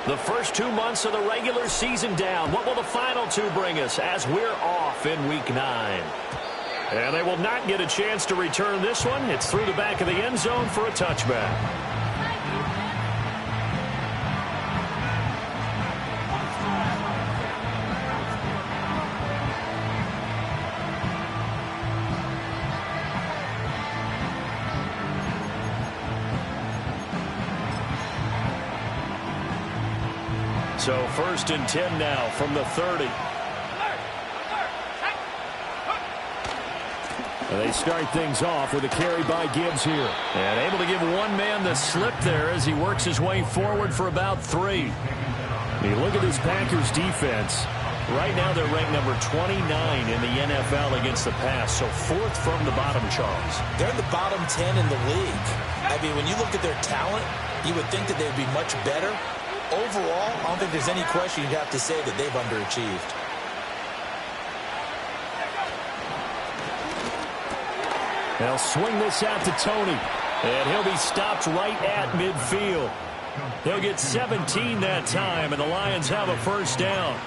The first 2 months of the regular season down. What will the final 2 bring us as we're off in Week 9? And they will not get a chance to return this one. It's through the back of the end zone for a touchback. So 1st and 10 now from the 30. They start things off with a carry by Gibbs here. And able to give one man the slip there as he works his way forward for about 3. You look at this Packers defense. Right now they're ranked number 29 in the NFL against the pass. So 4th from the bottom, Charles. They're in the bottom 10 in the league. I mean, when you look at their talent, you would think that they would be much better. Overall, I don't think there's any question you'd have to say that they've underachieved. They'll swing this out to Tony, and he'll be stopped right at midfield. They'll get 17 that time, and the Lions have a first down.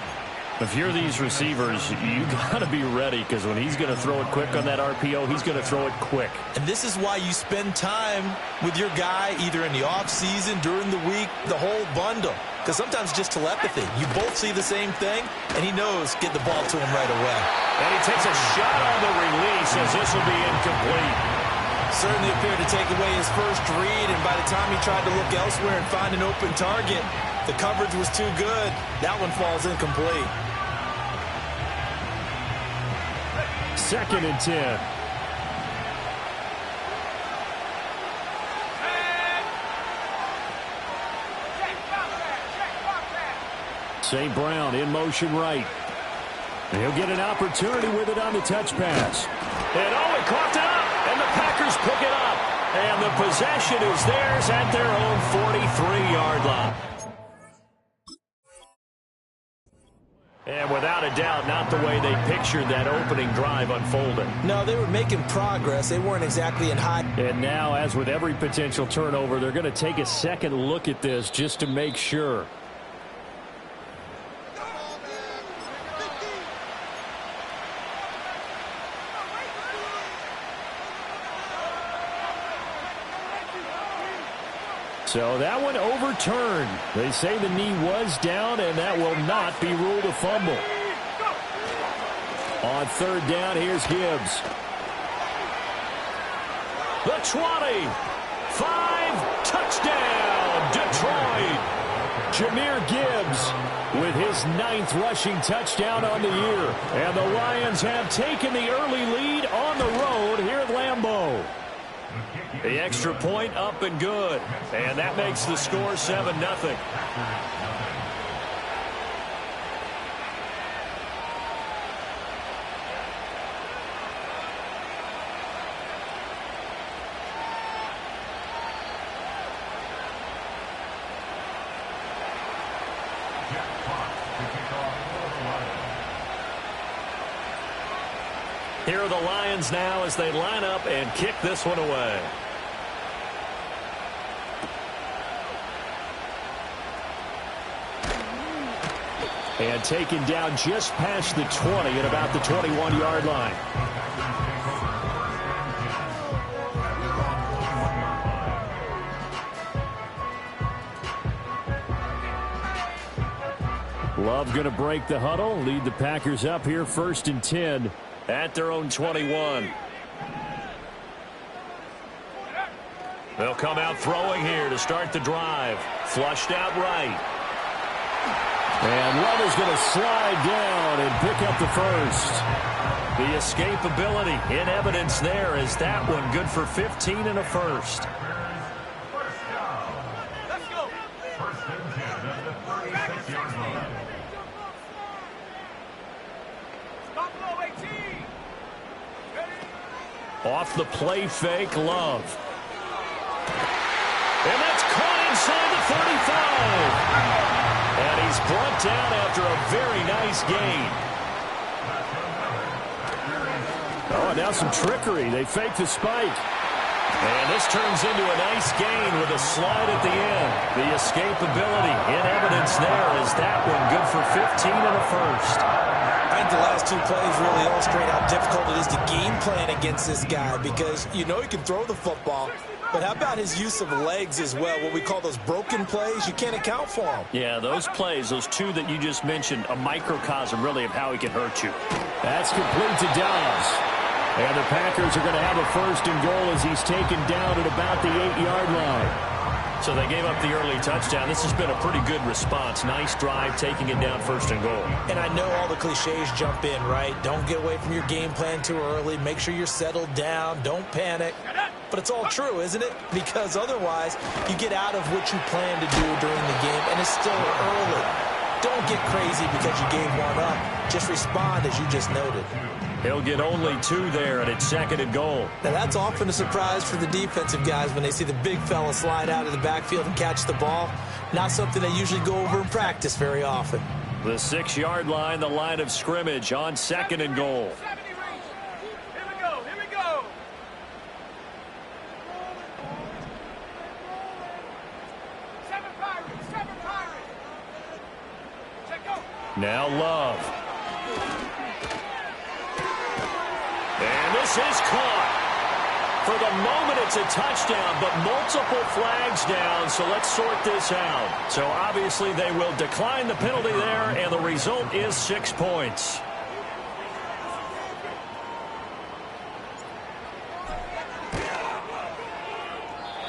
If you're these receivers, you got to be ready, because when he's going to throw it quick on that RPO, he's going to throw it quick. And this is why you spend time with your guy either in the offseason, during the week, the whole bundle. Because sometimes just telepathy. You both see the same thing, and he knows get the ball to him right away. And he takes a shot on the release as this will be incomplete. Certainly appeared to take away his first read, and by the time he tried to look elsewhere and find an open target, the coverage was too good. That one falls incomplete. 2nd and 10. St. Brown in motion right. And he'll get an opportunity with it on the touch pass. And he coughed it up, and the Packers pick it up. And the possession is theirs at their own 43-yard line. And without a doubt, not the way they pictured that opening drive unfolding. No, they were making progress. They weren't exactly in high. And now, as with every potential turnover, they're going to take a second look at this just to make sure. So that one overturned. They say the knee was down, and that will not be ruled a fumble. On 3rd down, here's Gibbs. The 20. 5. Touchdown, Detroit. Jahmyr Gibbs with his 9th rushing touchdown on the year. And the Lions have taken the early lead on the road here at Lambeau. The extra point up and good. And that makes the score 7-0. Here are the Lions now as they line up and kick this one away. And taken down just past the 20 at about the 21-yard line. Love going to break the huddle, lead the Packers up here 1st and 10 at their own 21. They'll come out throwing here to start the drive. Flushed out right. And Love is going to slide down and pick up the first. The escapability in evidence there is that one good for 15 and a first. Let's go. Off the play fake, Love. And that's caught inside the 35. And he's brought down after a very nice gain. Oh, now some trickery. They fake the spike. And this turns into a nice gain with a slide at the end. The escapability in evidence there is that one good for 15 and a first. I think the last two plays really illustrate how difficult it is to game plan against this guy because you know he can throw the football, but how about his use of legs as well, what we call those broken plays? You can't account for them. Yeah, those plays, those two that you just mentioned, a microcosm really of how he can hurt you. That's complete to Dobbs. And the Packers are going to have a first and goal as he's taken down at about the 8-yard line. So they gave up the early touchdown. This has been a pretty good response. Nice drive, taking it down first and goal. And I know all the cliches jump in, right? Don't get away from your game plan too early. Make sure you're settled down. Don't panic. But it's all true, isn't it? Because otherwise, you get out of what you plan to do during the game, and it's still early. Don't get crazy because you gave one up. Just respond as you just noted. He'll get only 2 there, and it's second and goal. Now, that's often a surprise for the defensive guys when they see the big fella slide out of the backfield and catch the ball. Not something they usually go over in practice very often. The 6-yard line, the line of scrimmage on second and goal. Now Love. And this is caught. For the moment, it's a touchdown, but multiple flags down, so let's sort this out. So obviously they will decline the penalty there, and the result is 6 points.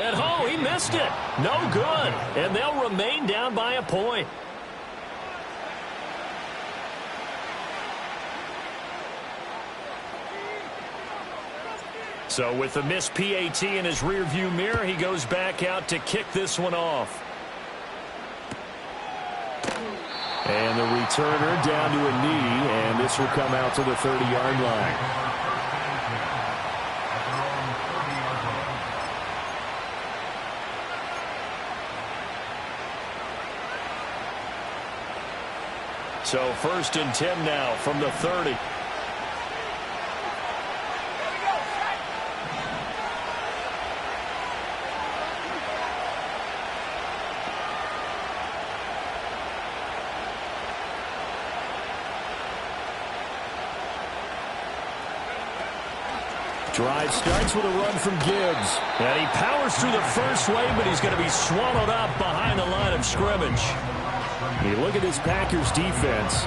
And he missed it. No good. And they'll remain down by a point. So with the missed PAT in his rearview mirror, he goes back out to kick this one off. And the returner down to a knee, and this will come out to the 30-yard line. So 1st and 10 now from the 30. Drive starts with a run from Gibbs. And he powers through the first wave, but he's going to be swallowed up behind the line of scrimmage. You look at this Packers defense.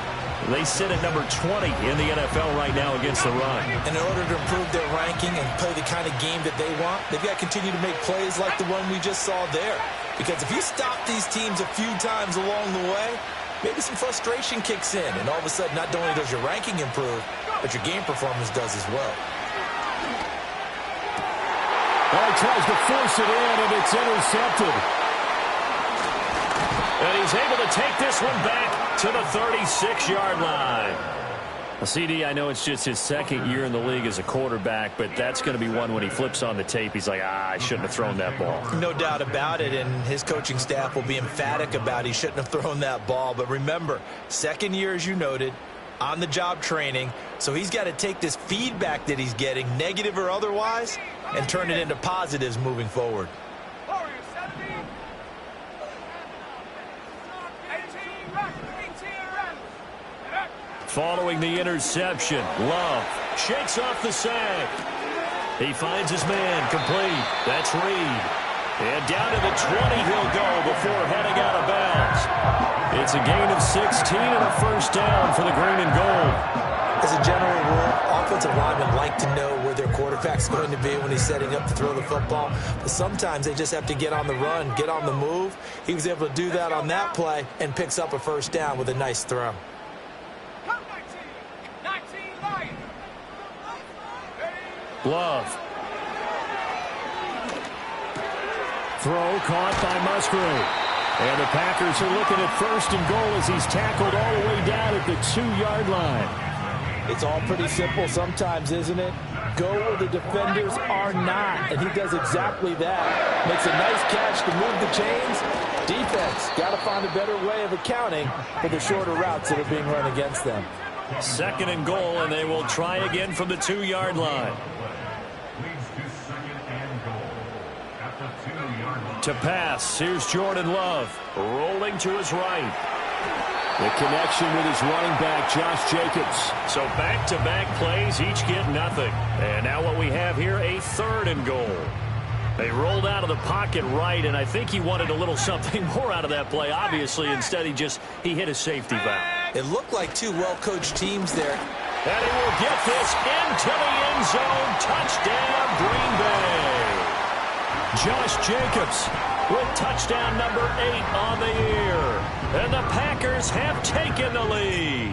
They sit at number 20 in the NFL right now against the run. And in order to improve their ranking and play the kind of game that they want, they've got to continue to make plays like the one we just saw there. Because if you stop these teams a few times along the way, maybe some frustration kicks in. And all of a sudden, not only does your ranking improve, but your game performance does as well. He tries to force it in, and it's intercepted. And he's able to take this one back to the 36-yard line. Well, CD, I know it's just his second year in the league as a quarterback, but that's going to be one when he flips on the tape. He's like, I shouldn't have thrown that ball. No doubt about it, and his coaching staff will be emphatic about he shouldn't have thrown that ball. But remember, second year, as you noted, on-the-job training, so he's got to take this feedback that he's getting, negative or otherwise, and turn it into positives moving forward. Following the interception, Love shakes off the sack. He finds his man complete. That's Reed. And down to the 20 he'll go before heading out of bounds. It's a gain of 16 and a first down for the green and gold. As a general rule, offensive linemen like to know where their quarterback's going to be when he's setting up to throw the football. But sometimes they just have to get on the run, get on the move. He was able to do that on that play and picks up a first down with a nice throw. Love. Throw caught by Musgrave. And the Packers are looking at first and goal as he's tackled all the way down at the 2-yard line. It's all pretty simple sometimes, isn't it? Go where the defenders are not, and he does exactly that. Makes a nice catch to move the chains. Defense got to find a better way of accounting for the shorter routes that are being run against them. Second and goal, and they will try again from the 2-yard line. Leads to second and goal. To pass, here's Jordan Love, rolling to his right. The connection with his running back, Josh Jacobs. So back-to-back plays, each get nothing. And now what we have here, a 3rd and goal. They rolled out of the pocket right, and I think he wanted a little something more out of that play. Obviously, instead he hit a safety valve. It looked like two well-coached teams there. And he will get this into the end zone. Touchdown, Green Bay. Josh Jacobs with touchdown number 8 on the year. And the Packers have taken the lead.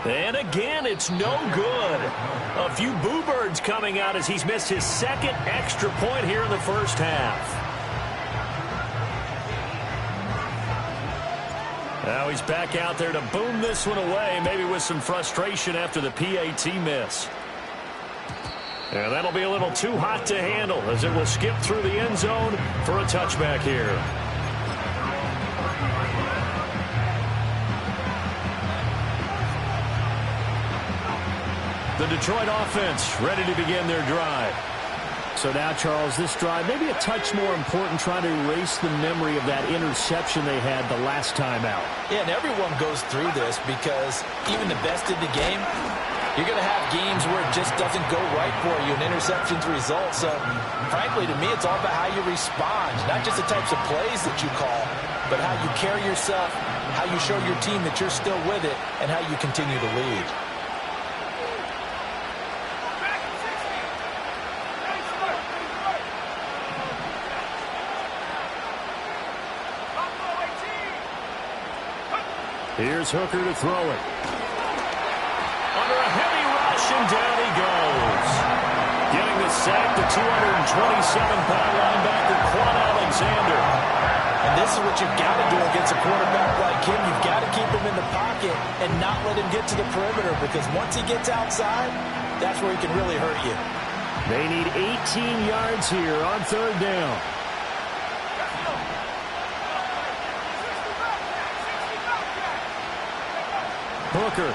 And again, it's no good. A few boo birds coming out as he's missed his 2nd extra point here in the first half. Now he's back out there to boom this one away, maybe with some frustration after the PAT miss. And that'll be a little too hot to handle as it will skip through the end zone for a touchback here. The Detroit offense ready to begin their drive. So now, Charles, this drive maybe a touch more important, trying to erase the memory of that interception they had the last time out. Yeah, and everyone goes through this because even the best in the game, you're going to have games where it just doesn't go right for you, and interceptions result. So, frankly, to me, it's all about how you respond, not just the types of plays that you call, but how you carry yourself, how you show your team that you're still with it, and how you continue to lead. Here's Hooker to throw it. Under a heavy rush, and down he goes. Getting the sack, the 227-pound linebacker, Quan Alexander. And this is what you've got to do against a quarterback like him. You've got to keep him in the pocket and not let him get to the perimeter, because once he gets outside, that's where he can really hurt you. They need 18 yards here on 3rd down. Hooker. And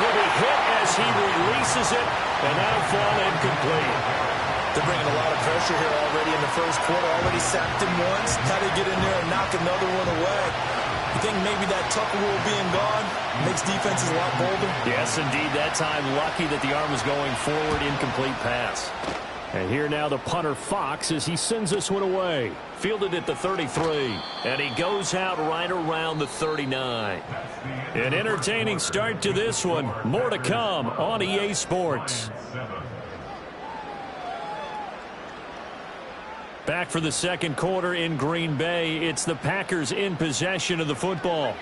he'll be hit as he releases it, and that'll fall incomplete. They're bringing a lot of pressure here already in the first quarter. Already sacked him once. Now they get in there and knock another one away. You think maybe that Tucker rule being gone makes defenses a lot bolder? Yes, indeed. That time, lucky that the arm was going forward. Incomplete pass. And here now the punter, Fox, as he sends this one away. Fielded at the 33. And he goes out right around the 39. An entertaining start to this one. More to come on EA Sports. Back for the second quarter in Green Bay. It's the Packers in possession of the football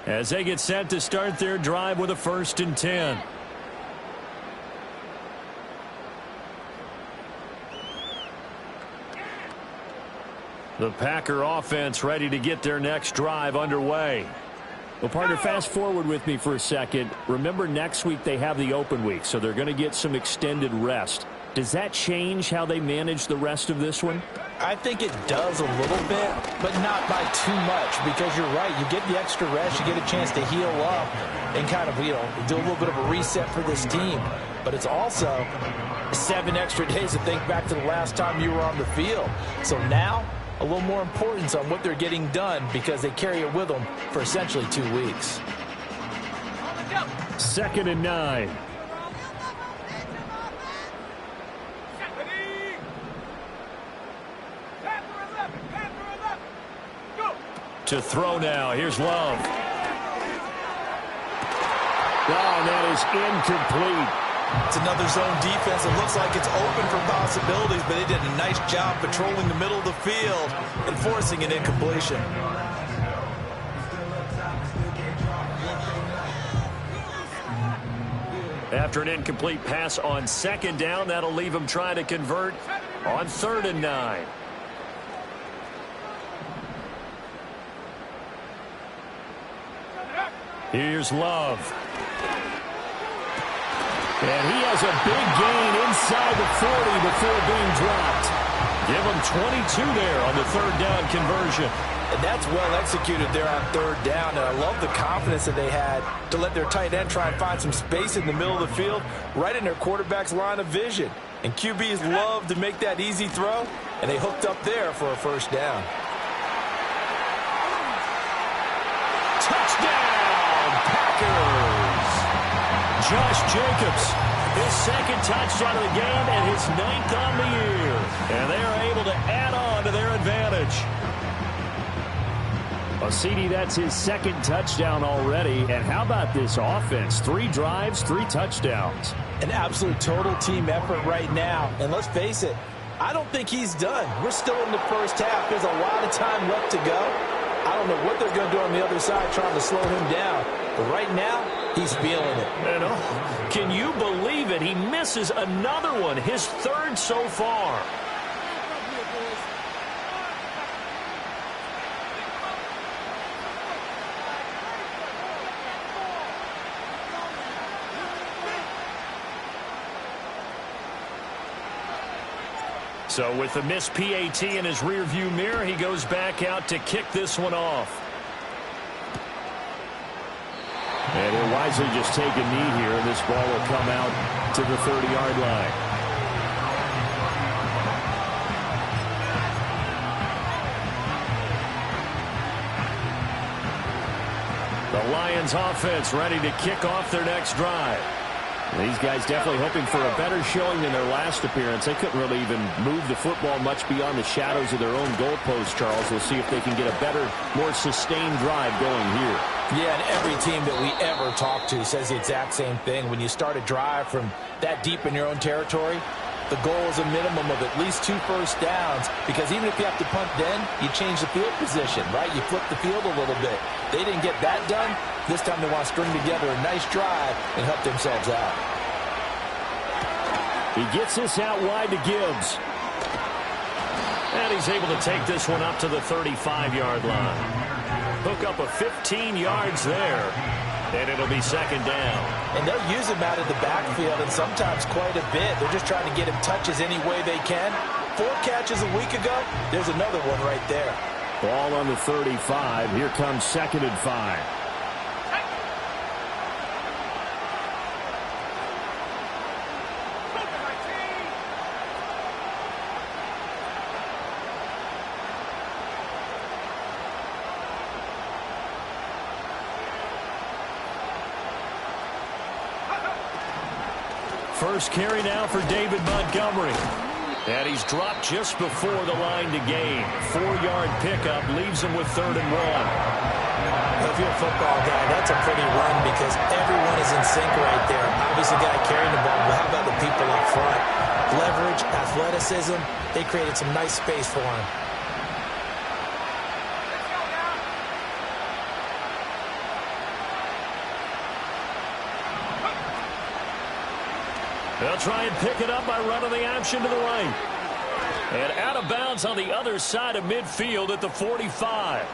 as they get set to start their drive with a 1st and 10. The Packer offense ready to get their next drive underway. Well, partner, fast forward with me for a second. Remember, next week they have the open week, so they're going to get some extended rest. Does that change how they manage the rest of this one? I think it does a little bit, but not by too much, because you're right. You get the extra rest. You get a chance to heal up and kind of, do a little bit of a reset for this team. But it's also 7 extra days to think back to the last time you were on the field. So now, a little more importance on what they're getting done, because they carry it with them for essentially 2 weeks. 2nd and 9. To throw now. Here's Love. Oh, that is incomplete. It's another zone defense. It looks like it's open for possibilities, but they did a nice job patrolling the middle of the field and forcing an incompletion. After an incomplete pass on 2nd down, that'll leave him trying to convert on 3rd and 9. Here's Love. And he has a big gain inside the 40 before being dropped. Give him 22 there on the 3rd down conversion. And that's well executed there on 3rd down. And I love the confidence that they had to let their tight end try and find some space in the middle of the field, right in their quarterback's line of vision. And QBs love to make that easy throw, and they hooked up there for a first down. Touchdown, Packers! Josh Jacobs, his second touchdown of the game and his 9th on the year. And they are able to add on to their advantage. Well, CD, that's his second touchdown already. And how about this offense? 3 drives, 3 touchdowns. An absolute total team effort right now. And let's face it, I don't think he's done. We're still in the first half. There's a lot of time left to go. I don't know what they're going to do on the other side trying to slow him down. But right now, he's feeling it. And, can you believe it? He misses another one, his 3rd so far. So with the missed PAT in his rearview mirror, he goes back out to kick this one off. And he'll wisely just take a knee here, and this ball will come out to the 30-yard line. The Lions offense ready to kick off their next drive. These guys definitely hoping for a better showing than their last appearance. They couldn't really even move the football much beyond the shadows of their own goalpost, Charles. We'll see if they can get a better, more sustained drive going here. Yeah, and every team that we ever talk to says the exact same thing. When you start a drive from that deep in your own territory, the goal is a minimum of at least 2 first downs, because even if you have to punt then, you change the field position, right? You flip the field a little bit. They didn't get that done. This time they want to string together a nice drive and help themselves out. He gets this out wide to Gibbs. And he's able to take this one up to the 35-yard line. Hook up a 15 yards there. And it'll be 2nd down. And they'll use him out of the backfield, and sometimes quite a bit. They're just trying to get him touches any way they can. 4 catches a week ago. There's another one right there. Ball on the 35. Here comes 2nd and 5. First carry now for David Montgomery. And he's dropped just before the line to gain. 4-yard pickup leaves him with 3rd and 1. If you're a football guy, that's a pretty run because everyone is in sync right there. Obviously, the guy carrying the ball, but how about the people up front? Leverage, athleticism, they created some nice space for him. They'll try and pick it up by running the option to the right. And out of bounds on the other side of midfield at the 45.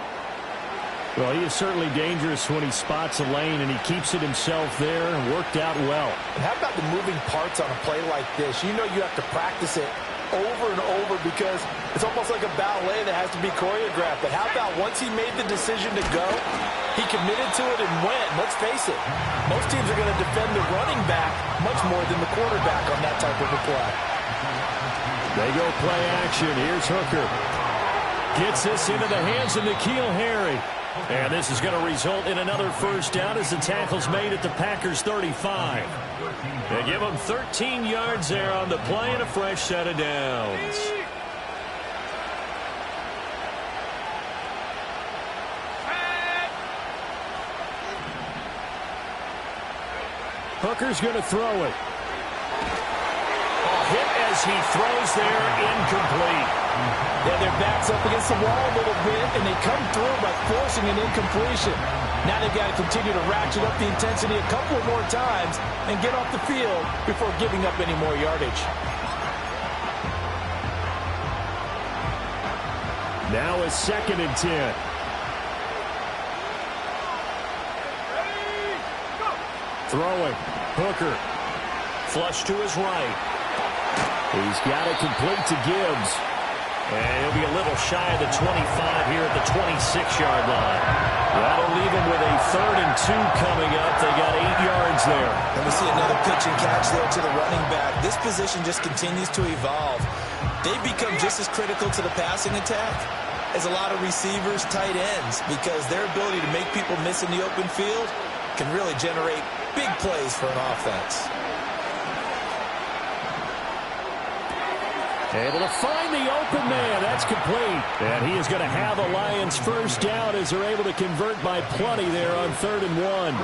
Well, he is certainly dangerous when he spots a lane, and he keeps it himself there and worked out well. And how about the moving parts on a play like this? You know you have to practice it over and over because it's almost like a ballet that has to be choreographed. But how about once he made the decision to go, he committed to it and went. Let's face it, most teams are going to defend the running back much more than the quarterback on that type of a play. They go play action. Here's Hooker. Gets this into the hands of N'Keal Harry. And this is going to result in another first down as the tackle's made at the Packers' 35. They give them 13 yards there on the play and a fresh set of downs. Hooker's going to throw it. Hit as he throws there, incomplete. Yeah, their back's up against the wall a little bit, and they come through by forcing an incompletion. Now they've got to continue to ratchet up the intensity a couple more times and get off the field before giving up any more yardage. Now it's 2nd and 10. Throwing. Hooker. Flush to his right. He's got it complete to Gibbs. And he'll be a little shy of the 25 here at the 26-yard line. That'll leave them with a 3rd and 2 coming up. They got 8 yards there. And we see another pitch and catch there to the running back. This position just continues to evolve. They've become just as critical to the passing attack as a lot of receivers, tight ends, because their ability to make people miss in the open field can really generate big plays for an offense. Able to find the open man. That's complete. And he is going to have a Lions first down as they're able to convert by plenty there on 3rd and 1.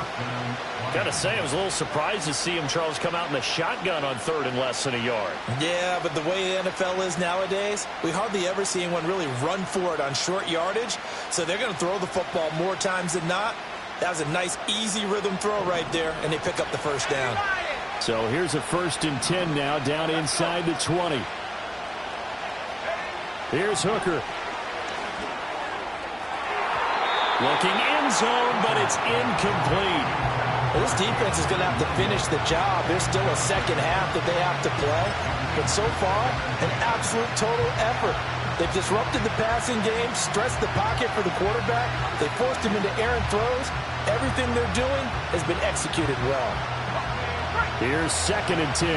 Got to say, I was a little surprised to see him, Charles, come out in the shotgun on 3rd and less than a yard. Yeah, but the way the NFL is nowadays, we hardly ever see anyone really run for it on short yardage. So they're going to throw the football more times than not. That was a nice, easy rhythm throw right there, and they pick up the first down. So here's a 1st and 10 now, down inside the 20. Here's Hooker. Looking end zone, but it's incomplete. Well, this defense is going to have to finish the job. There's still a second half that they have to play. But so far, an absolute total effort. They've disrupted the passing game, stressed the pocket for the quarterback. They forced him into errant throws. Everything they're doing has been executed well. Here's 2nd and 10.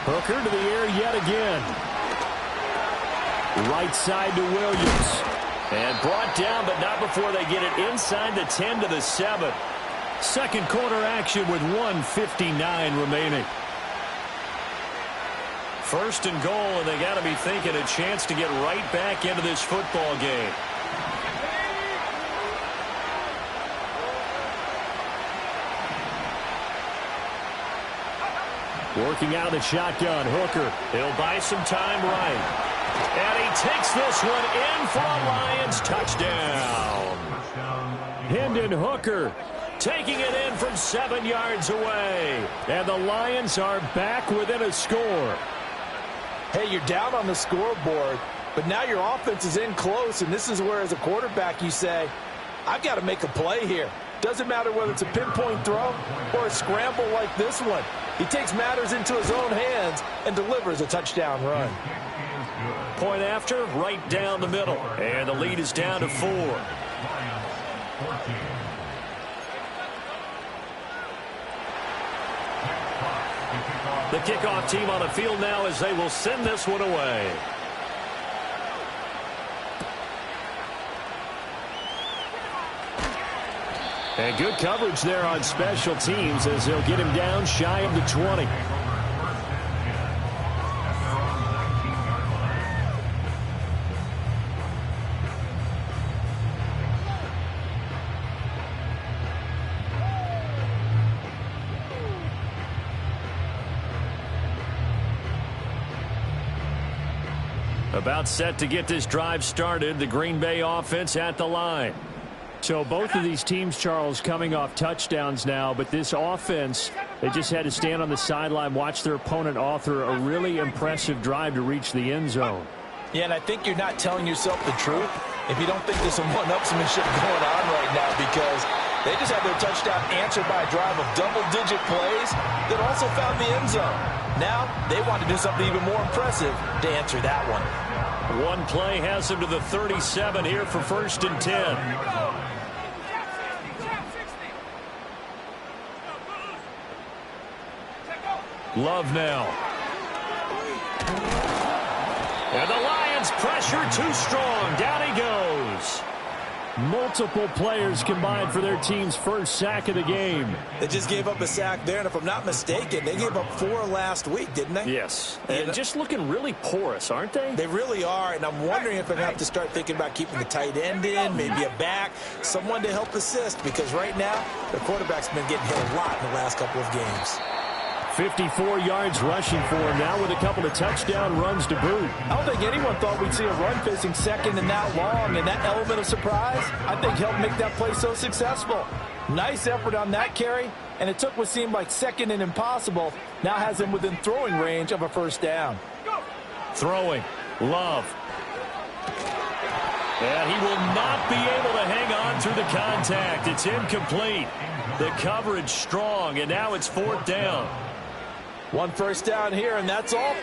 Hooker to the air yet again. Right side to Williams. And brought down, but not before they get it inside the 10 to the 7. Second quarter action with 1:59 remaining. 1st and goal, and they got to be thinking a chance to get right back into this football game. Working out of the shotgun, Hooker. He'll buy some time right. And he takes this one in for a Lions touchdown. Hendon Hooker Taking it in from 7 yards away. And the Lions are back within a score. Hey, you're down on the scoreboard, but now your offense is in close, and this is where, as a quarterback, you say, I've got to make a play here. Doesn't matter whether it's a pinpoint throw or a scramble like this one. He takes matters into his own hands and delivers a touchdown run. Point after, right down the middle. And the lead is down to 4. The kickoff team on the field now as they will send this one away. And good coverage there on special teams as they'll get him down shy of the 20. About set to get this drive started. The Green Bay offense at the line. So both of these teams, Charles, coming off touchdowns now, but this offense, they just had to stand on the sideline, watch their opponent author a really impressive drive to reach the end zone. Yeah, and I think you're not telling yourself the truth if you don't think there's some one-upsmanship going on right now, because they just had their touchdown answered by a drive of double-digit plays that also found the end zone. Now they want to do something even more impressive to answer that one. One play has them to the 37 here for 1st and 10. Love now. And the Lions pressure too strong. Down he goes. Multiple players combined for their team's first sack of the game. They just gave up a sack there, and if I'm not mistaken, they gave up 4 last week, didn't they? Yes. And just looking really porous, aren't they? They really are, and I'm wondering if I have to start thinking about keeping the tight end in, maybe a back, someone to help assist, because right now, the quarterback's been getting hit a lot in the last couple of games. 54 yards rushing for him now with a couple of touchdown runs to boot. I don't think anyone thought we'd see a run facing second and that long, and that element of surprise, I think, helped make that play so successful. Nice effort on that carry, and it took what seemed like second and impossible, now has him within throwing range of a first down. Throwing. Love. And he will not be able to hang on through the contact. It's incomplete. The coverage strong, and now it's 4th down. One first down here, and that's all.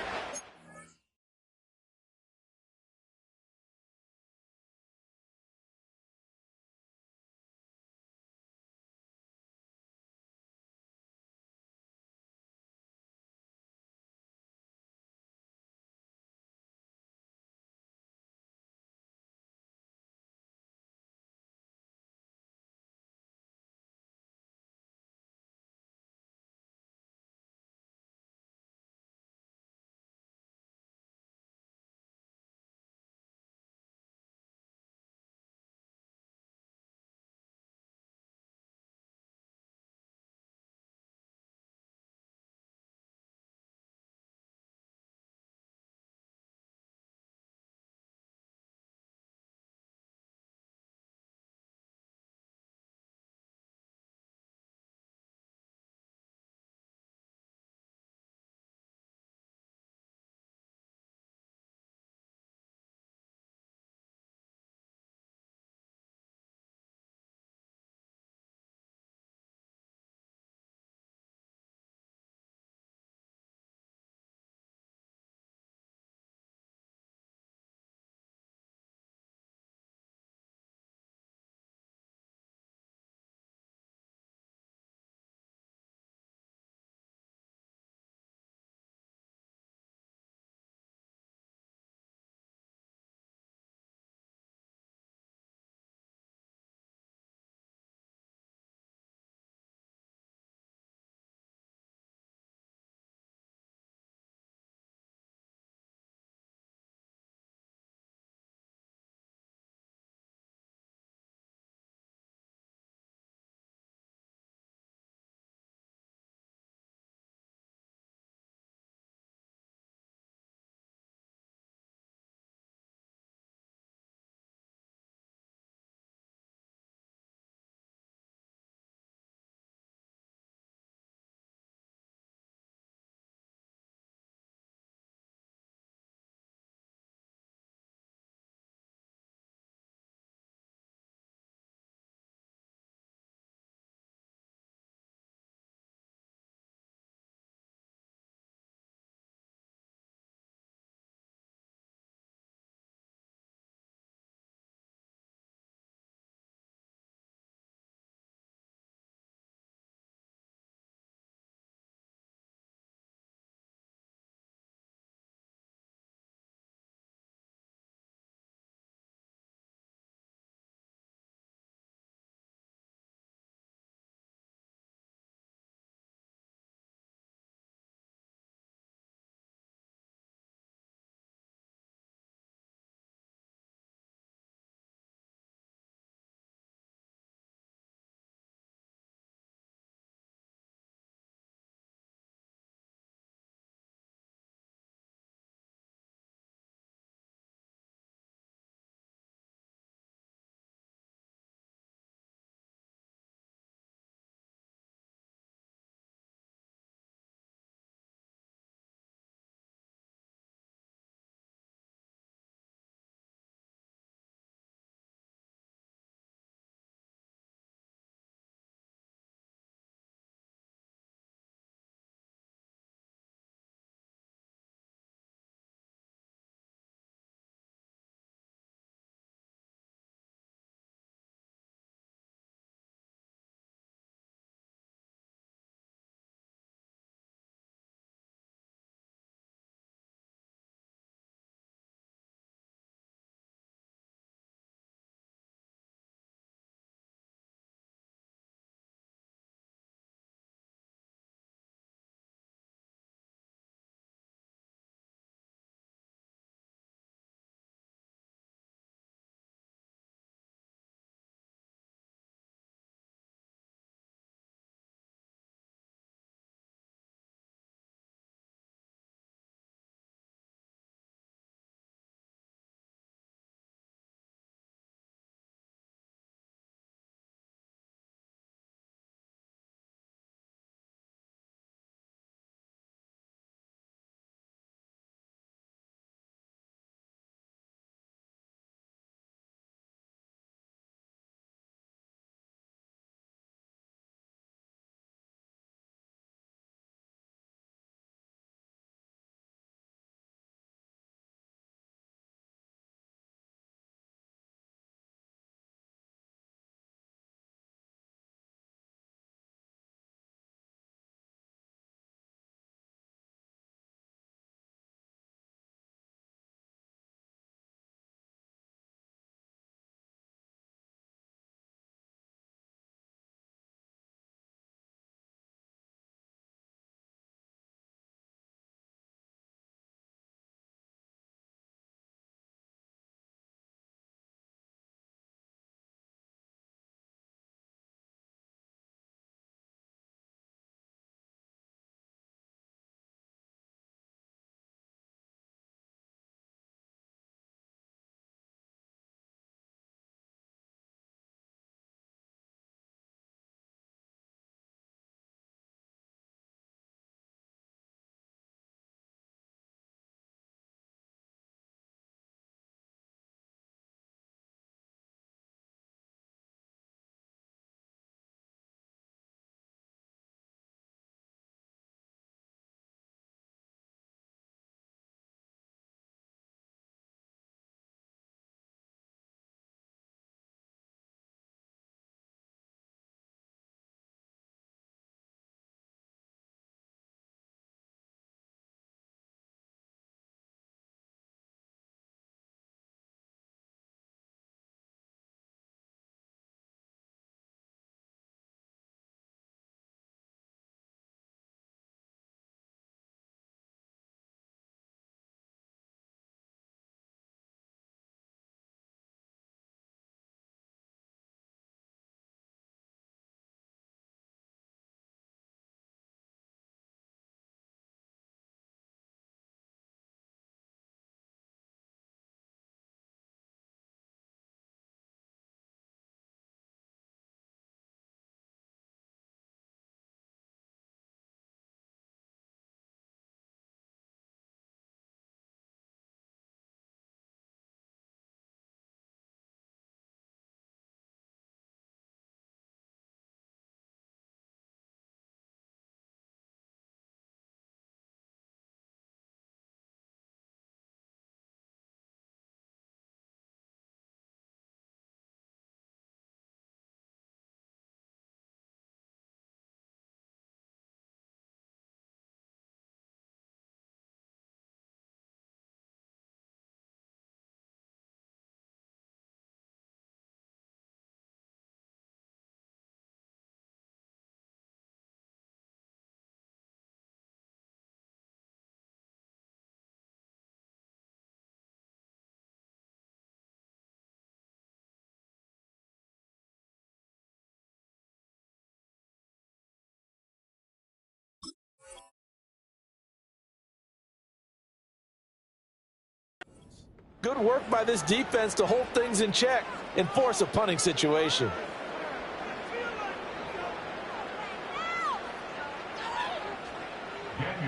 Good work by this defense to hold things in check and force a punting situation.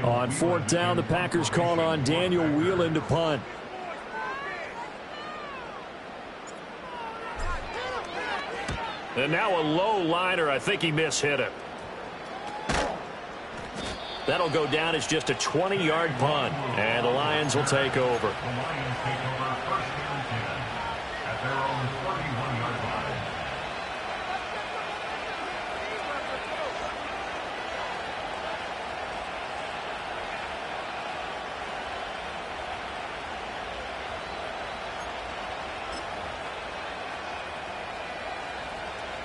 On fourth down, the Packers call on Daniel Whelan to punt. And now a low liner. I think he mishit it. That'll go down as just a 20-yard punt. And the Lions will take over. At their own 41-yard line.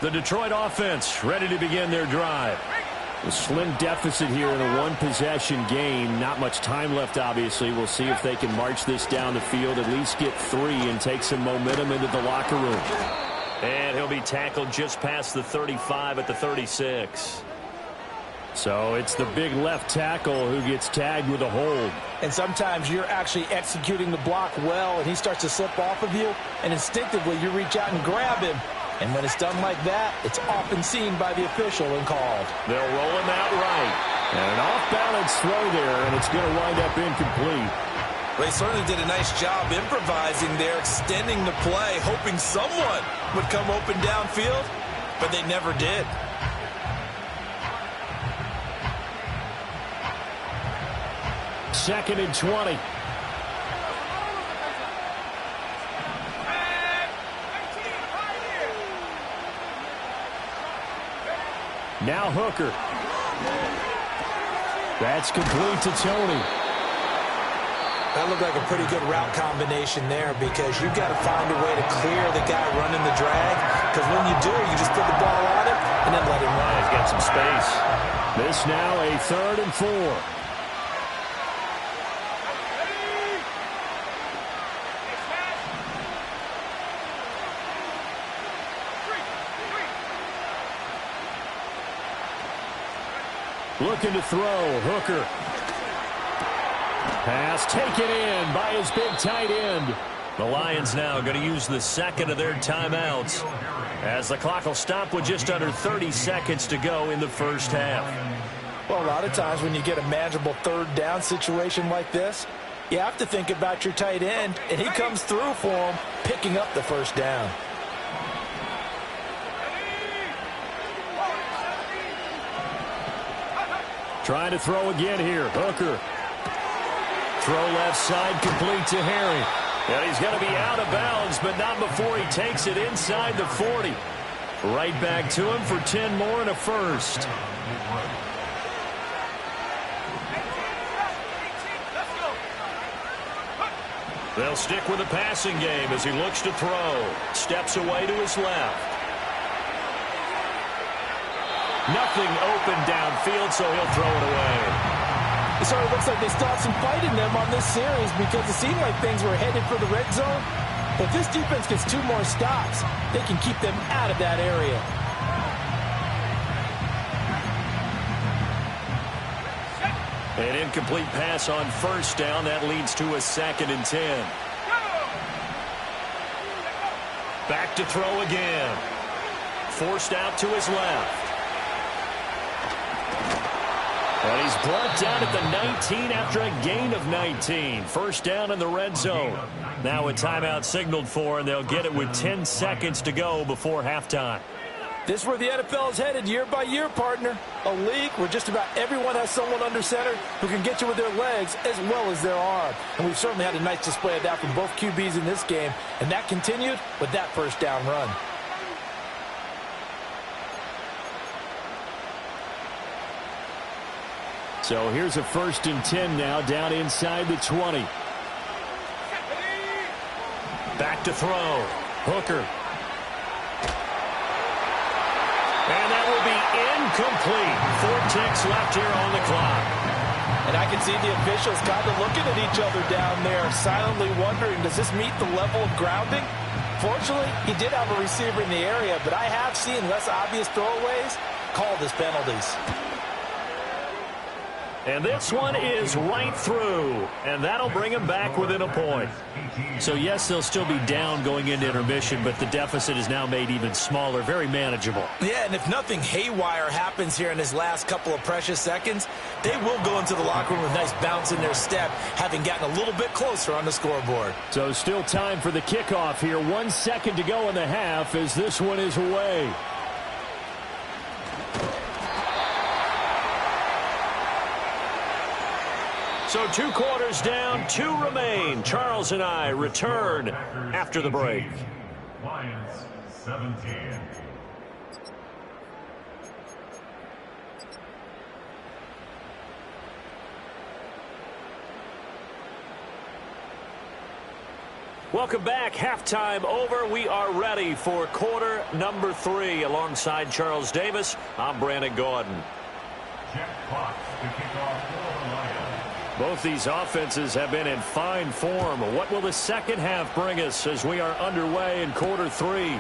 The Detroit offense ready to begin their drive. A slim deficit here in a one-possession game. Not much time left, obviously. We'll see if they can march this down the field, at least get 3 and take some momentum into the locker room. And he'll be tackled just past the 35 at the 36. So it's the big left tackle who gets tagged with a hold. And sometimes you're actually executing the block well, and he starts to slip off of you, and instinctively you reach out and grab him. And when it's done like that, it's often seen by the official and called. They'll roll him out right. And an off-balance throw there, and it's going to wind up incomplete. They certainly did a nice job improvising there, extending the play, hoping someone would come open downfield, but they never did. Second and 20. Now Hooker. That's complete to Tony. That looked like a pretty good route combination there because you've got to find a way to clear the guy running the drag, because when you do, you just put the ball on him and then let him run. He's got some space. This now a 3rd and 4. Looking to throw. Hooker. Pass taken in by his big tight end. The Lions now going to use the second of their timeouts as the clock will stop with just under 30 seconds to go in the first half. Well, a lot of times when you get a manageable 3rd down situation like this, you have to think about your tight end, and he comes through for him, picking up the 1st down. Trying to throw again here. Hooker. Throw left side, complete to Harry. And he's going to be out of bounds, but not before he takes it inside the 40. Right back to him for 10 more and a first. They'll stick with the passing game as he looks to throw. Steps away to his left. Nothing open downfield, so he'll throw it away. It sort of looks like they still have some fight in them on this series because it seemed like things were headed for the red zone. But if this defense gets 2 more stops, they can keep them out of that area. An incomplete pass on 1st down. That leads to a 2nd and 10. Back to throw again. Forced out to his left. And he's brought down at the 19 after a gain of 19. 1st down in the red zone. Now a timeout signaled for, and they'll get it with 10 seconds to go before halftime. This is where the NFL is headed year by year, partner. A league where just about everyone has someone under center who can get you with their legs as well as their arm. And we've certainly had a nice display of that from both QBs in this game. And that continued with that 1st down run. So here's a 1st and 10 now, down inside the 20. Back to throw. Hooker. And that will be incomplete. 4 ticks left here on the clock. And I can see the officials kind of looking at each other down there, silently wondering, does this meet the level of grounding? Fortunately, he did have a receiver in the area, but I have seen less obvious throwaways called as penalties. And this one is right through, and that'll bring them back within a point. So, yes, they'll still be down going into intermission, but the deficit is now made even smaller, very manageable. Yeah, and if nothing haywire happens here in his last couple of precious seconds, they will go into the locker room with a nice bounce in their step, having gotten a little bit closer on the scoreboard. So still time for the kickoff here. 1 second to go in the half as this one is away. So 2 quarters down, 2 remain. Charles and I return after the break. Lions 17. Welcome back. Halftime over. We are ready for quarter number 3. Alongside Charles Davis, I'm Brandon Gordon. Jack Fox to kick off for the Lions. Both these offenses have been in fine form. What will the second half bring us as we are underway in quarter 3?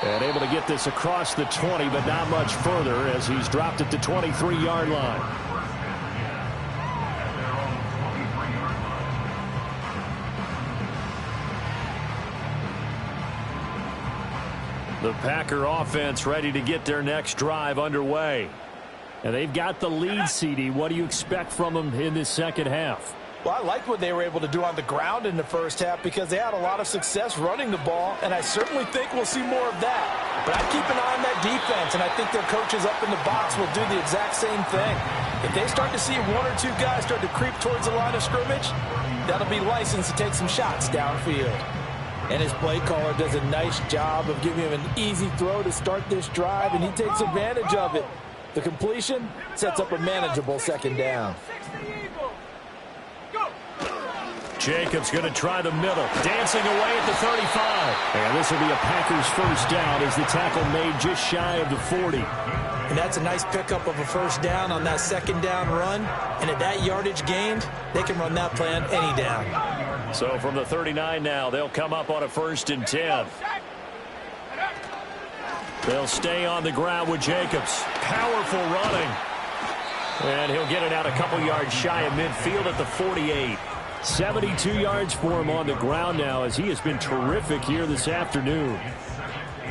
And able to get this across the 20, but not much further as he's dropped it to 23-yard line. The Packer offense ready to get their next drive underway. And they've got the lead, CD. What do you expect from them in this second half? Well, I liked what they were able to do on the ground in the first half because they had a lot of success running the ball, and I certainly think we'll see more of that. But I keep an eye on that defense, and I think their coaches up in the box will do the exact same thing. If they start to see 1 or 2 guys start to creep towards the line of scrimmage, that'll be licensed to take some shots downfield. And his play caller does a nice job of giving him an easy throw to start this drive, and he takes advantage of it. The completion sets up a manageable second down. Jacobs going to try the middle. Dancing away at the 35. And this will be a Packers first down as the tackle made just shy of the 40. And that's a nice pickup of a first down on that second down run. And at that yardage gained, they can run that play on any down. So from the 39 now, they'll come up on a 1st and 10. They'll stay on the ground with Jacobs. Powerful running. And he'll get it out a couple yards shy of midfield at the 48. 72 yards for him on the ground now as he has been terrific here this afternoon.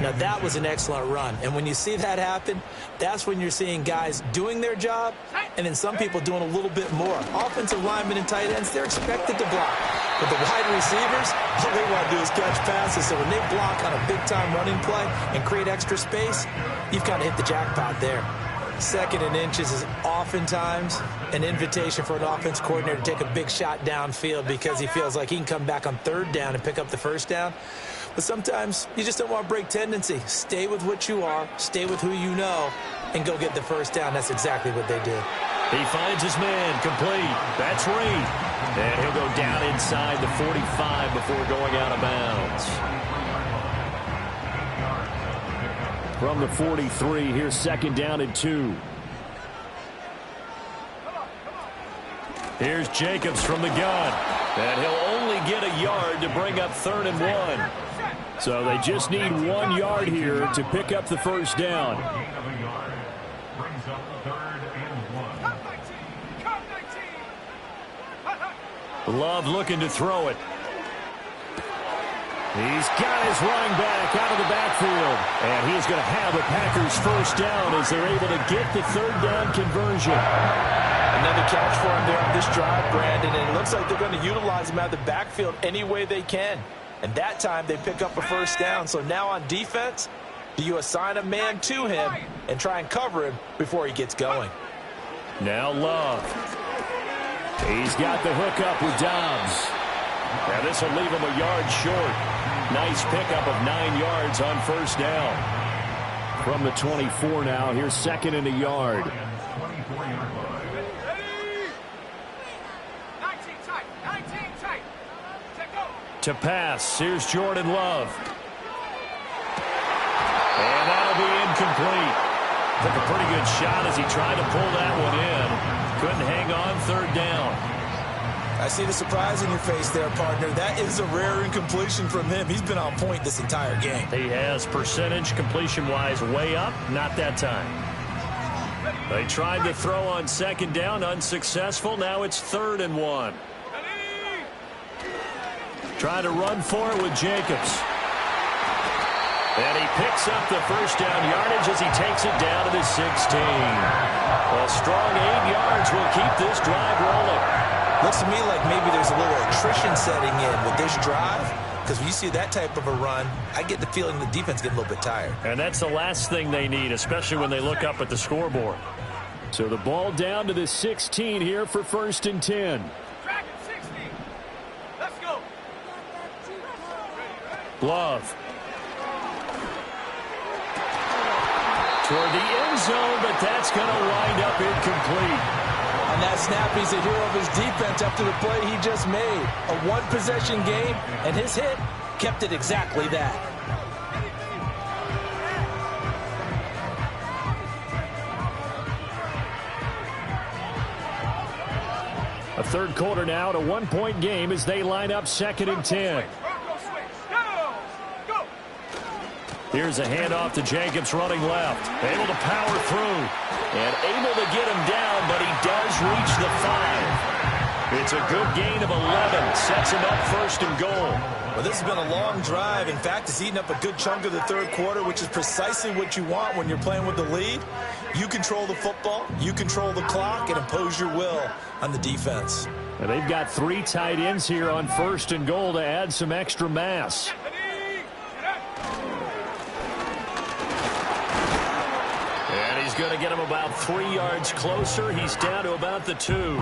Now that was an excellent run. And when you see that happen, that's when you're seeing guys doing their job and then some people doing a little bit more. Offensive linemen and tight ends, they're expected to block. But the wide receivers, all they want to do is catch passes. So when they block on a big-time running play and create extra space, you've kind of hit the jackpot there. 2nd and inches is oftentimes an invitation for an offense coordinator to take a big shot downfield because he feels like he can come back on 3rd down and pick up the first down. But sometimes you just don't want to break tendency. Stay with what you are, stay with who you know, and go get the first down. That's exactly what they did. He finds his man complete. That's Reed. And he'll go down inside the 45 before going out of bounds. From the 43, here's 2nd down and 2. Here's Jacobs from the gun. And he'll only get a yard to bring up 3rd and 1. So they just need 1 yard here to pick up the first down. Brings up 3rd and 1. Love looking to throw it. He's got his running back out of the backfield. And he's going to have a Packers first down as they're able to get the 3rd down conversion. Another catch for him there on this drive, Brandon, and it looks like they're going to utilize him out of the backfield any way they can. And that time they pick up a first down. So now on defense, do you assign a man to him and try and cover him before he gets going? Now Love. He's got the hook up with Dobbs. Now this will leave him a yard short. Nice pickup of 9 yards on first down. From the 24 now, here's 2nd and a yard. 24-yard line. To pass, here's Jordan Love. And that'll be incomplete. Took a pretty good shot as he tried to pull that one in. Couldn't hang on 3rd down. I see the surprise in your face there, partner. That is a rare incompletion from him. He's been on point this entire game. He has percentage completion-wise way up. Not that time. They tried to throw on second down, unsuccessful. Now it's 3rd and 1. Trying to run for it with Jacobs. And he picks up the first down yardage as he takes it down to the 16. A strong 8 yards will keep this drive rolling. Looks to me like maybe there's a little attrition setting in with this drive. Because when you see that type of a run, I get the feeling the defense gets a little bit tired. And that's the last thing they need, especially when they look up at the scoreboard. So the ball down to the 16 here for 1st and 10. Let's go. Glove. Toward the end zone, but that's going to wind up incomplete. On that snap, he's a hero of his defense after the play he just made. A one-possession game, and his hit kept it exactly that. A third quarter now, a 1-point game as they line up 2nd and 10. Here's a handoff to Jacobs running left. Able to power through. And able to get him down, but he does reach the 5. It's a good gain of 11. Sets him up 1st and goal. Well, this has been a long drive. In fact, it's eaten up a good chunk of the third quarter, which is precisely what you want when you're playing with the lead. You control the football, you control the clock, and impose your will on the defense. And they've got 3 tight ends here on 1st and goal to add some extra mass. Going to get him about 3 yards closer. He's down to about the 2.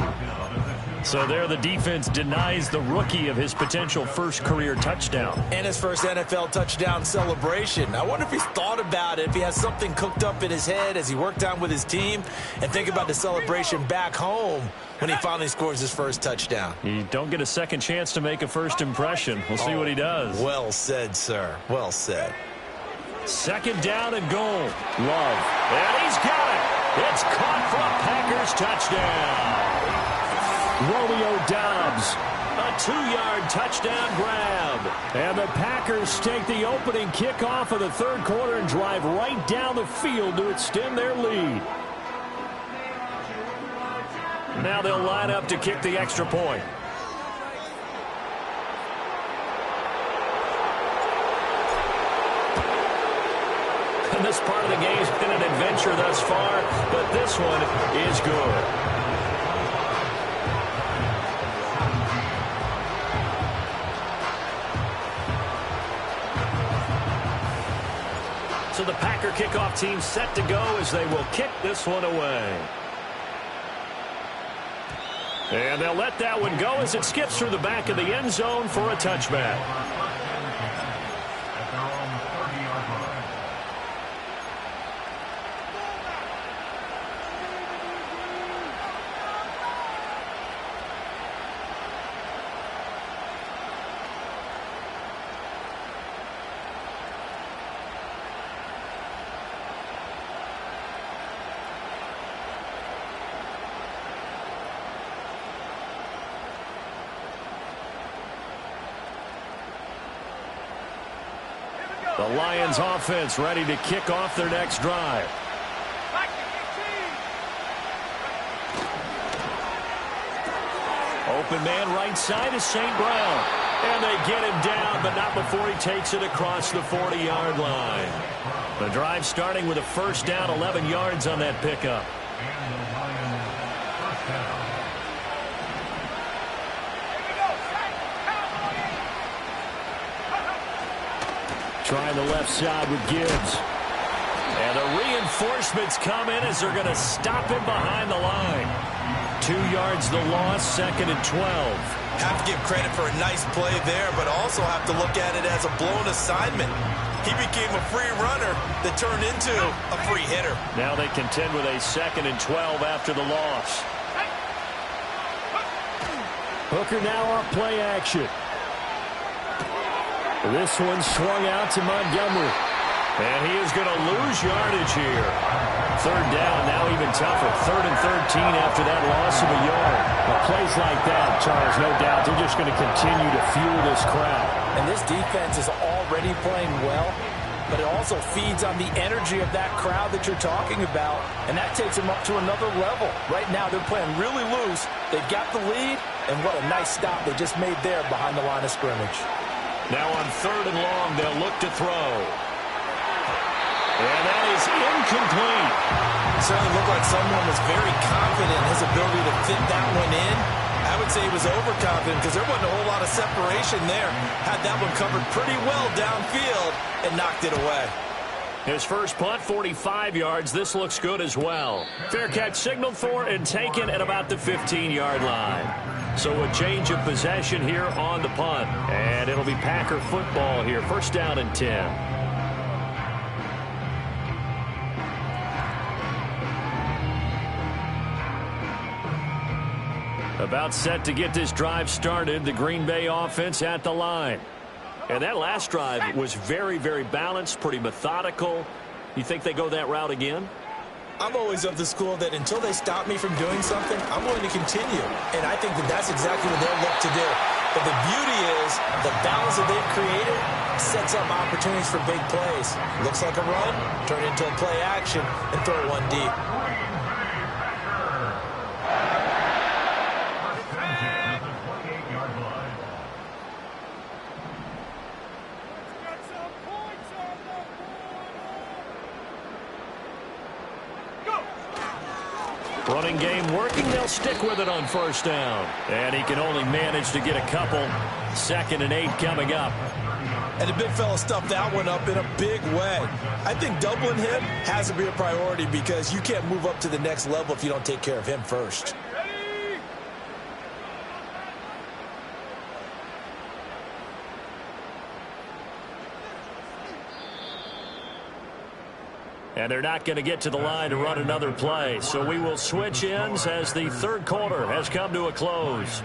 So there the defense denies the rookie of his potential first career touchdown. And his first NFL touchdown celebration. I wonder if he's thought about it, if he has something cooked up in his head as he worked on with his team, and think about the celebration back home when he finally scores his first touchdown. You don't get a second chance to make a first impression. We'll see what he does. Well said, sir. Well said. 2nd down and goal. Love. And he's got it. It's caught for a Packers touchdown. Romeo Doubs. A 2-yard touchdown grab. And the Packers take the opening kickoff of the third quarter and drive right down the field to extend their lead. Now they'll line up to kick the extra point. And this part of the game has been an adventure thus far, but this one is good. So the Packer kickoff team set to go as they will kick this one away. And they'll let that one go as it skips through the back of the end zone for a touchback. The Lions offense ready to kick off their next drive. Open man right side is St. Brown. And they get him down, but not before he takes it across the 40-yard line. The drive starting with a first down, 11 yards on that pickup. Trying the left side with Gibbs. And the reinforcements come in as they're going to stop him behind the line. 2 yards the loss, 2nd and 12. Have to give credit for a nice play there, but also have to look at it as a blown assignment. He became a free runner that turned into a free hitter. Now they contend with a 2nd and 12 after the loss. Hooker now off play action. This one swung out to Montgomery. And he is going to lose yardage here. Third down, now even tougher. 3rd and 13 after that loss of a yard. But plays like that, Charles, no doubt, they're just going to continue to fuel this crowd. And this defense is already playing well. but it also feeds on the energy of that crowd that you're talking about, and that takes them up to another level. Right now, they're playing really loose. They've got the lead, and what a nice stop they just made there behind the line of scrimmage. Now on 3rd and long, they'll look to throw. And that is incomplete. Certainly looked like someone was very confident in his ability to fit that one in. I would say he was overconfident because there wasn't a whole lot of separation there. Had that one covered pretty well downfield and knocked it away. His first punt, 45 yards. This looks good as well. Fair catch signaled for and taken at about the 15-yard line. So a change of possession here on the punt. And it'll be Packer football here. 1st down and 10. About set to get this drive started. The Green Bay offense at the line. And that last drive was very, very balanced, pretty methodical. You think they go that route again? I'm always of the school that until they stop me from doing something, I'm going to continue. And I think that that's exactly what they'll look to do. But the beauty is the balance that they've created sets up opportunities for big plays. Looks like a run, turn it into a play action, and throw one deep. Running game working. They'll stick with it on 1st down. And he can only manage to get a couple. 2nd and 8 coming up. And the big fella stuffed that one up in a big way. I think doubling him has to be a priority because you can't move up to the next level if you don't take care of him first. And they're not going to get to the line to run another play. So we will switch ends as the 3rd quarter has come to a close.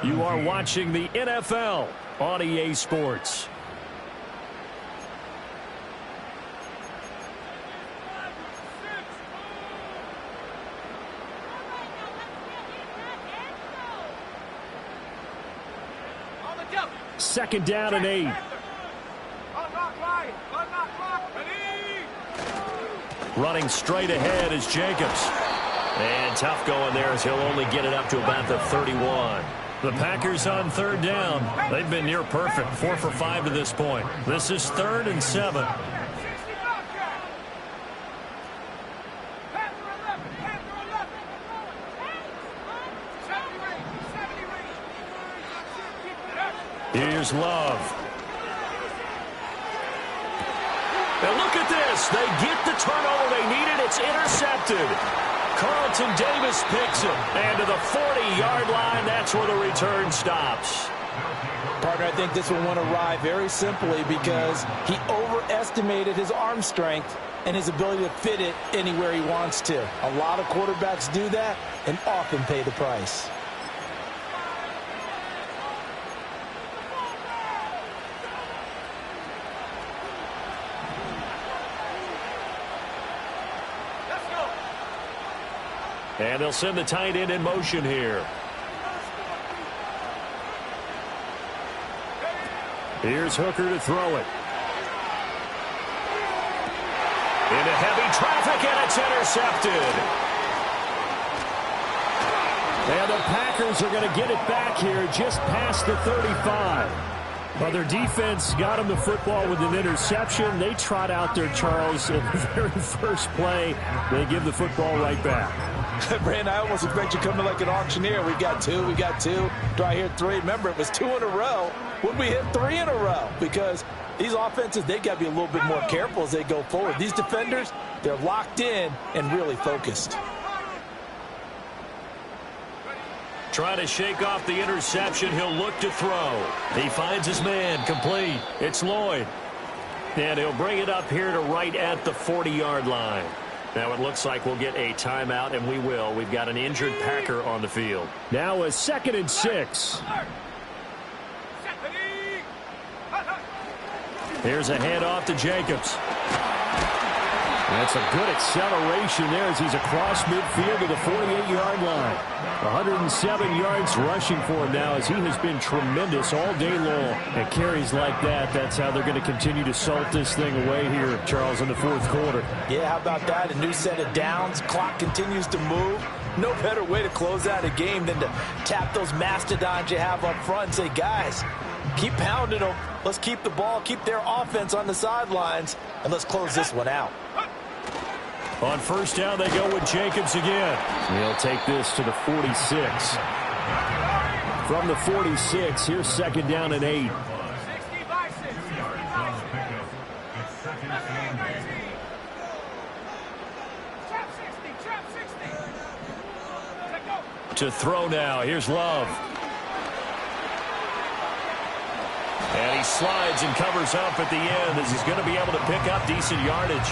You are watching the NFL on EA Sports. Second down and 8. Running straight ahead is Jacobs. And tough going there as he'll only get it up to about the 31. The Packers on 3rd down. They've been near perfect. 4 for 5 to this point. This is 3rd and 7. Here's Love. Now look at this. They get the turnover they needed. It's intercepted. Carlton Davis picks it. And to the 40-yard line, that's where the return stops. Partner, I think this will want to ride very simply because he overestimated his arm strength and his ability to fit it anywhere he wants to. A lot of quarterbacks do that and often pay the price. And they'll send the tight end in motion here. Here's Hooker to throw it. Into heavy traffic, and it's intercepted. And the Packers are going to get it back here just past the 35. Well, their defense got them the football with an interception. They trot out there, Charles, in the very first play. They give the football right back. Brandon, I almost expect you coming like an auctioneer. We got two. Do I hear 3? Remember, it was 2 in a row. Would we hit 3 in a row? Because these offenses, they got to be a little bit more careful as they go forward. These defenders, they're locked in and really focused. Trying to shake off the interception. He'll look to throw. He finds his man. Complete. It's Lloyd. And he'll bring it up here to right at the 40-yard line. Now it looks like we'll get a timeout, and we will. We've got an injured Packer on the field. Now a 2nd and 6. Here's a handoff to Jacobs. That's a good acceleration there as he's across midfield to the 48-yard line. 107 yards rushing for him now as he has been tremendous all day long. And carries like that, that's how they're going to continue to salt this thing away here, Charles, in the fourth quarter. Yeah, how about that? A new set of downs. Clock continues to move. No better way to close out a game than to tap those mastodons you have up front and say, guys, keep pounding them. Let's keep the ball, keep their offense on the sidelines, and let's close this one out. On first down, they go with Jacobs again. He'll take this to the 46. From the 46, here's second down and 8. To throw now, here's Love. And he slides and covers up at the end as he's going to be able to pick up decent yardage.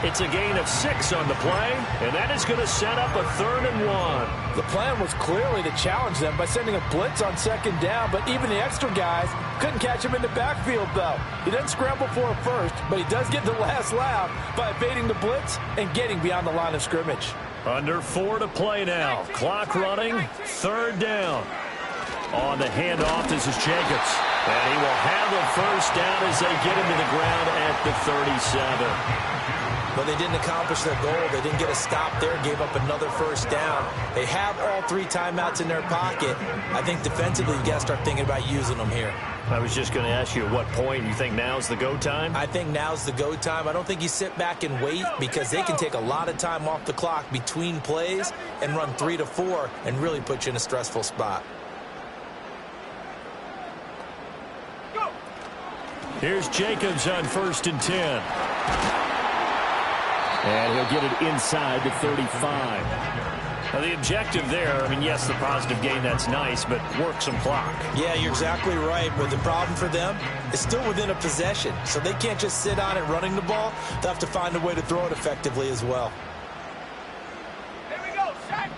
It's a gain of 6 on the play, and that is going to set up a 3rd and 1. The plan was clearly to challenge them by sending a blitz on second down, but even the extra guys couldn't catch him in the backfield, though. He doesn't scramble for a first, but he does get the last laugh by evading the blitz and getting beyond the line of scrimmage. Under 4 to play now. Clock running, 3rd down. On the handoff, this is Jacobs. And he will have a first down as they get him to the ground at the 37. But they didn't accomplish their goal. They didn't get a stop there, gave up another first down. They have all 3 timeouts in their pocket. I think defensively, you got to start thinking about using them here. I was just going to ask you at what point you think now's the go time? I think now's the go time. I don't think you sit back and wait because they can take a lot of time off the clock between plays and run 3 to 4 and really put you in a stressful spot. Here's Jacobs on 1st and 10. And he'll get it inside the 35. Now the objective there, I mean, yes, the positive gain, that's nice, but work some clock. Yeah, you're exactly right. But the problem for them is still within a possession. So they can't just sit on it running the ball. They'll have to find a way to throw it effectively as well. Here we go, Shaq.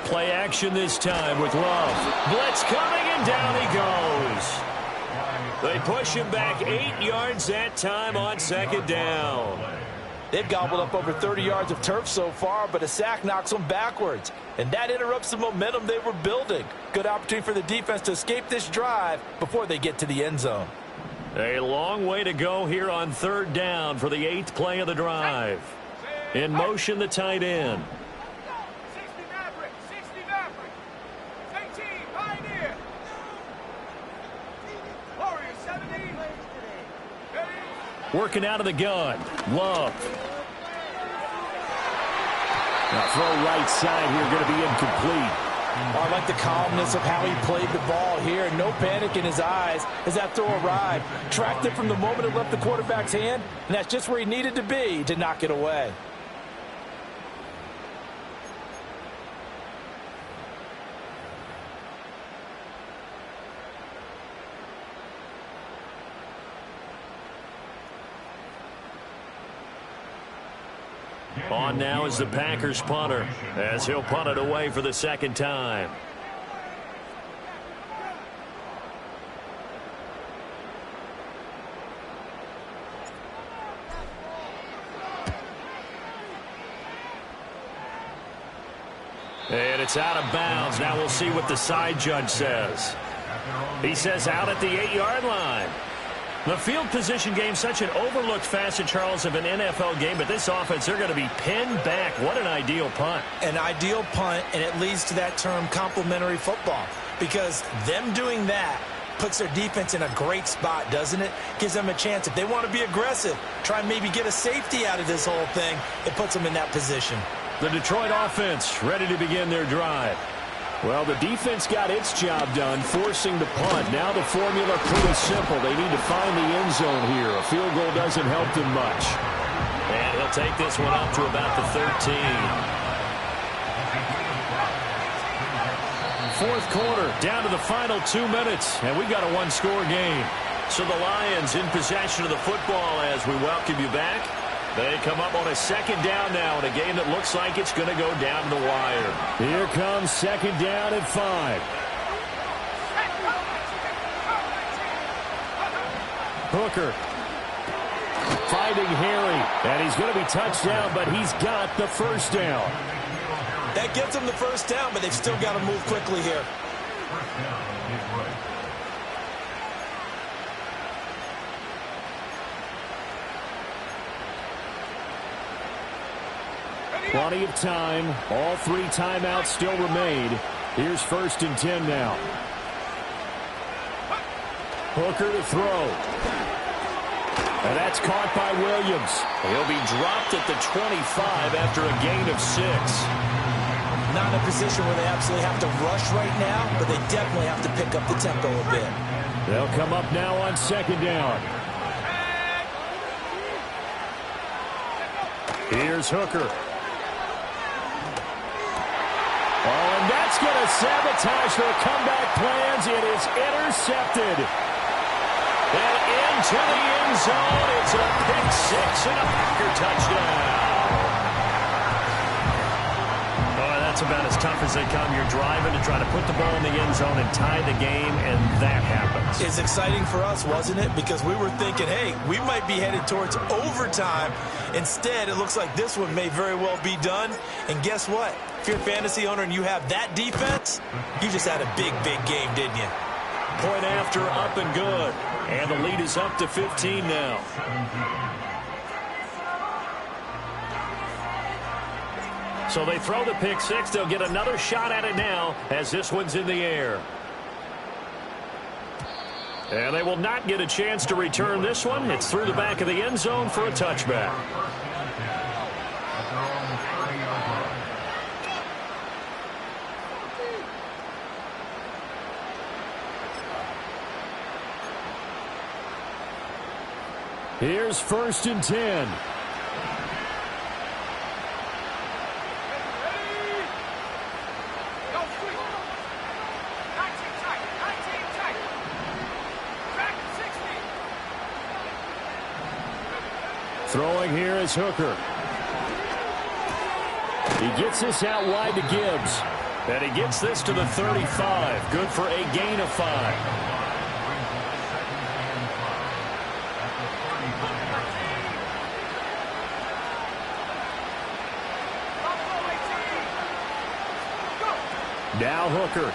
Play action this time with Love. Blitz coming, and down he goes. They push him back 8 yards that time on second down. They've gobbled up over 30 yards of turf so far, but a sack knocks them backwards. And that interrupts the momentum they were building. Good opportunity for the defense to escape this drive before they get to the end zone. A long way to go here on 3rd down for the 8th play of the drive. In motion, the tight end. 60 Maverick, 60 Maverick. 18, Pioneer. Warrior 17. Working out of the gun. Love. Now throw right side here, going to be incomplete. I like the calmness of how he played the ball here. No panic in his eyes as that throw arrived. Tracked it from the moment it left the quarterback's hand, and that's just where he needed to be to knock it away. On now is the Packers punter as he'll punt it away for the 2nd time. And it's out of bounds. Now we'll see what the side judge says. He says out at the 8-yard line. The field position game, such an overlooked facet, Charles, of an NFL game, but this offense, they're going to be pinned back. What an ideal punt. An ideal punt, and it leads to that term complementary football, because them doing that puts their defense in a great spot, doesn't it? Gives them a chance. If they want to be aggressive, try and maybe get a safety out of this whole thing, it puts them in that position. The Detroit offense ready to begin their drive. Well, the defense got its job done, forcing the punt. Now the formula pretty simple. They need to find the end zone here. A field goal doesn't help them much. And he'll take this one up to about the 13. Fourth quarter, down to the final 2 minutes, and we got a one-score game. So the Lions in possession of the football as we welcome you back. They come up on a 2nd down now in a game that looks like it's going to go down to the wire. Here comes 2nd down at 5. Hooker. Finding Harry, and he's going to be touched down, but he's got the first down. That gets them the first down, but they've still got to move quickly here. First down is right. Plenty of time. All 3 timeouts still remain. Here's 1st and 10 now. Hooker to throw. And that's caught by Williams. He'll be dropped at the 25 after a gain of 6. Not in a position where they absolutely have to rush right now, but they definitely have to pick up the tempo a bit. They'll come up now on 2nd down. Here's Hooker. Oh, and that's going to sabotage their comeback plans. It is intercepted. And into the end zone. It's a pick 6 and a Packer touchdown. Oh, that's about as tough as they come. You're driving to try to put the ball in the end zone and tie the game, and that happens. It's exciting for us, wasn't it? Because we were thinking, hey, we might be headed towards overtime. Instead, it looks like this one may very well be done. And guess what? If you're a fantasy owner and you have that defense, you just had a big, big game, didn't you? Point after, up and good. And the lead is up to 15 now. So they throw the pick 6. They'll get another shot at it now as this one's in the air. And they will not get a chance to return this one. It's through the back of the end zone for a touchback. Here's 1st and 10. Throwing here is Hooker. He gets this out wide to Gibbs. And he gets this to the 35. Good for a gain of 5. Now Hooker.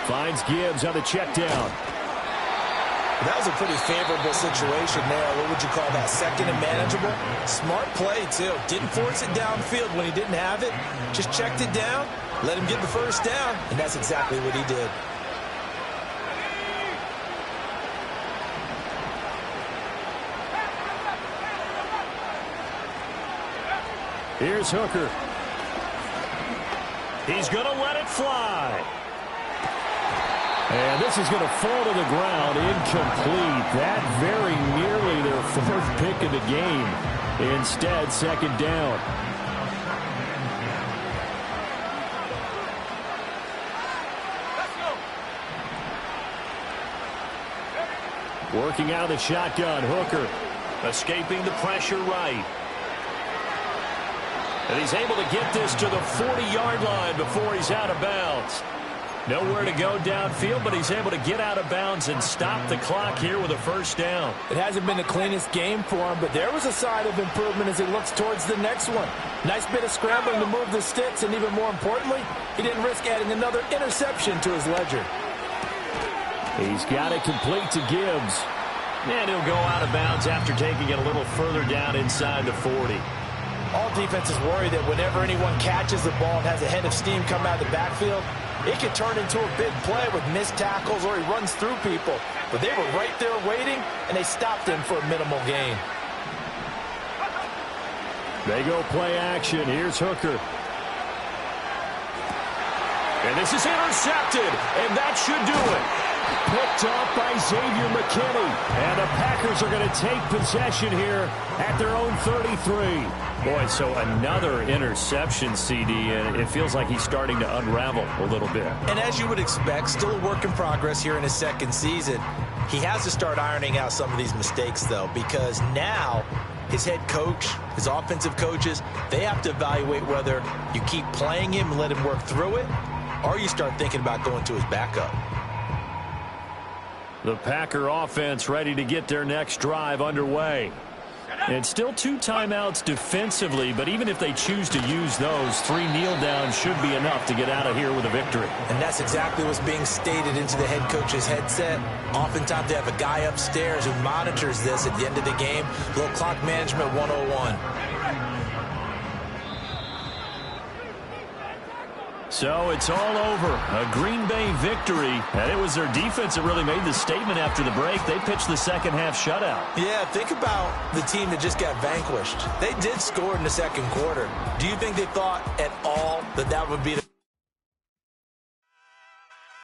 Finds Gibbs on the check down. That was a pretty favorable situation there. What would you call that? 2nd and manageable? Smart play, too. Didn't force it downfield when he didn't have it. Just checked it down, let him get the first down, and that's exactly what he did. Here's Hooker. He's going to let it fly. And this is going to fall to the ground incomplete. That very nearly their 4th pick of the game. Instead, 2nd down. Working out of the shotgun, Hooker. Escaping the pressure right. And he's able to get this to the 40-yard line before he's out of bounds. Nowhere to go downfield, but he's able to get out of bounds and stop the clock here with a first down. It hasn't been the cleanest game for him, but there was a sign of improvement as he looks towards the next one. Nice bit of scrambling to move the sticks, and even more importantly, he didn't risk adding another interception to his ledger. He's got it complete to Gibbs. And he'll go out of bounds after taking it a little further down inside the 40. All defenses worry that whenever anyone catches the ball and has a head of steam come out of the backfield, it could turn into a big play with missed tackles or he runs through people. But they were right there waiting, and they stopped him for a minimal gain. They go play action. Here's Hooker. And this is intercepted, and that should do it. Picked off by Xavier McKinney. And the Packers are going to take possession here at their own 33. Boy, so another interception, CD, and it feels like he's starting to unravel a little bit. And as you would expect, still a work in progress here in his 2nd season. He has to start ironing out some of these mistakes, though, because now his head coach, his offensive coaches, they have to evaluate whether you keep playing him and let him work through it, or you start thinking about going to his backup. The Packer offense ready to get their next drive underway. And still 2 timeouts defensively, but even if they choose to use those, 3 kneel downs should be enough to get out of here with a victory. And that's exactly what's being stated into the head coach's headset. Oftentimes they have a guy upstairs who monitors this at the end of the game. A little clock management 101. So it's all over. A Green Bay victory. And it was their defense that really made the statement after the break. They pitched the second half shutout. Yeah, think about the team that just got vanquished. They did score in the second quarter. Do you think they thought at all that that would be the